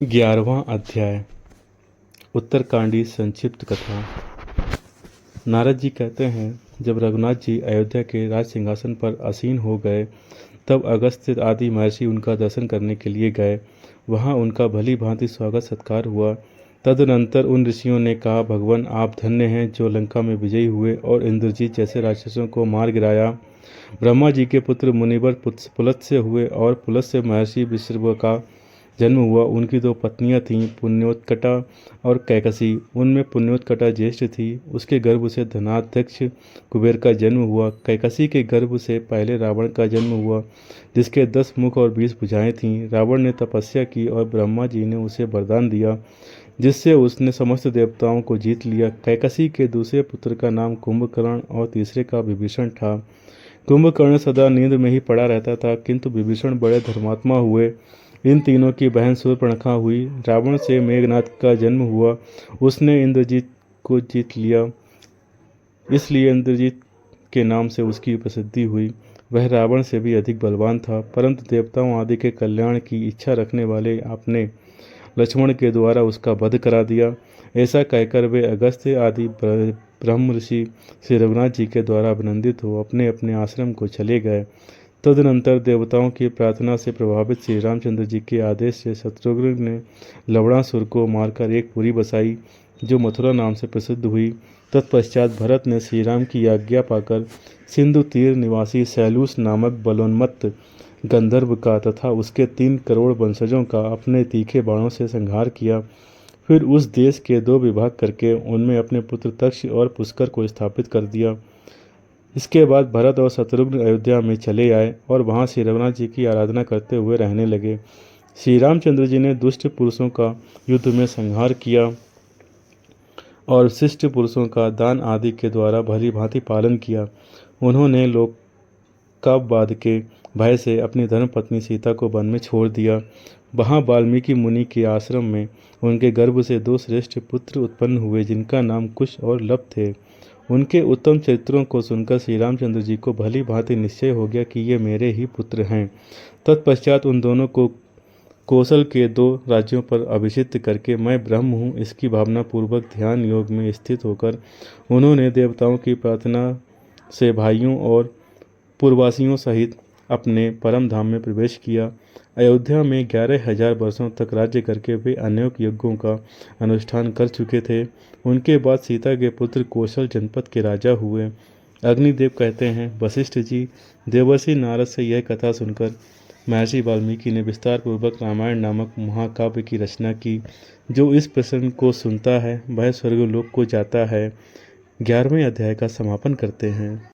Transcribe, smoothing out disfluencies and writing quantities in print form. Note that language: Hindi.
11वां अध्याय। उत्तरकांडी संक्षिप्त कथा। नारद जी कहते हैं, जब रघुनाथ जी अयोध्या के राज सिंहासन पर आसीन हो गए तब अगस्त्य आदि महर्षि उनका दर्शन करने के लिए गए। वहां उनका भली भांति स्वागत सत्कार हुआ। तदनंतर उन ऋषियों ने कहा, भगवान आप धन्य हैं जो लंका में विजयी हुए और इंद्रजीत जैसे राक्षसों को मार गिराया। ब्रह्मा जी के पुत्र मुनिवर पुलत्स्य हुए और पुलत्स्य महर्षि विश्रवा का जन्म हुआ। उनकी दो पत्नियां थीं, पुण्योत्कटा और कैकसी। उनमें पुण्योत्कटा ज्येष्ठ थी, उसके गर्भ से धनाध्यक्ष कुबेर का जन्म हुआ। कैकसी के गर्भ से पहले रावण का जन्म हुआ, जिसके 10 मुख और 20 भुजाएं थीं। रावण ने तपस्या की और ब्रह्मा जी ने उसे वरदान दिया, जिससे उसने समस्त देवताओं को जीत लिया। कैकसी के दूसरे पुत्र का नाम कुंभकर्ण और तीसरे का विभीषण था। कुंभकर्ण सदा नींद में ही पड़ा रहता था, किंतु विभीषण बड़े धर्मात्मा हुए। इन तीनों की बहन शूर्पणखा हुई। रावण से मेघनाथ का जन्म हुआ, उसने इंद्रजीत को जीत लिया, इसलिए इंद्रजीत के नाम से उसकी प्रसिद्धि हुई। वह रावण से भी अधिक बलवान था, परंतु देवताओं आदि के कल्याण की इच्छा रखने वाले आपने लक्ष्मण के द्वारा उसका वध करा दिया। ऐसा कहकर वे अगस्त्य आदि ब्रह्म ऋषि श्री रघुनाथ जी के द्वारा अभिनंदित हो अपने अपने आश्रम को चले गए। तदनंतर देवताओं की प्रार्थना से प्रभावित श्री रामचंद्र जी के आदेश से शत्रुघ्न ने लवणासुर को मारकर एक पुरी बसाई, जो मथुरा नाम से प्रसिद्ध हुई। तत्पश्चात भरत ने श्री राम की आज्ञा पाकर सिंधु तीर निवासी सैलूस नामक बलोन्मत्त गंधर्व का तथा उसके 3 करोड़ वंशजों का अपने तीखे बाणों से संहार किया। फिर उस देश के 2 विभाग करके उनमें अपने पुत्र तक्ष और पुष्कर को स्थापित कर दिया। इसके बाद भरत और शत्रुघ्न अयोध्या में चले आए और वहां श्री रघुनाथ जी की आराधना करते हुए रहने लगे। श्री रामचंद्र जी ने दुष्ट पुरुषों का युद्ध में संहार किया और शिष्ट पुरुषों का दान आदि के द्वारा भली भांति पालन किया। उन्होंने लोकापवाद के भय से अपनी धर्मपत्नी सीता को वन में छोड़ दिया। वहां वाल्मीकि मुनि के आश्रम में उनके गर्भ से 2 श्रेष्ठ पुत्र उत्पन्न हुए, जिनका नाम कुश और लव थे। उनके उत्तम चरित्रों को सुनकर श्री रामचंद्र जी को भली भांति निश्चय हो गया कि ये मेरे ही पुत्र हैं। तत्पश्चात उन दोनों को कौशल के 2 राज्यों पर अभिषिक्त करके मैं ब्रह्म हूँ, इसकी भावना पूर्वक ध्यान योग में स्थित होकर उन्होंने देवताओं की प्रार्थना से भाइयों और पूर्ववासियों सहित अपने परम धाम में प्रवेश किया। अयोध्या में 11,000 वर्षों तक राज्य करके वे अनेक यज्ञों का अनुष्ठान कर चुके थे। उनके बाद सीता के पुत्र कौशल जनपद के राजा हुए। अग्निदेव कहते हैं, वशिष्ठ जी, देवर्षि नारद से यह कथा सुनकर महर्षि वाल्मीकि ने विस्तार पूर्वक रामायण नामक महाकाव्य की रचना की। जो इस प्रसंग को सुनता है वह स्वर्गलोक को जाता है। 11वें अध्याय का समापन करते हैं।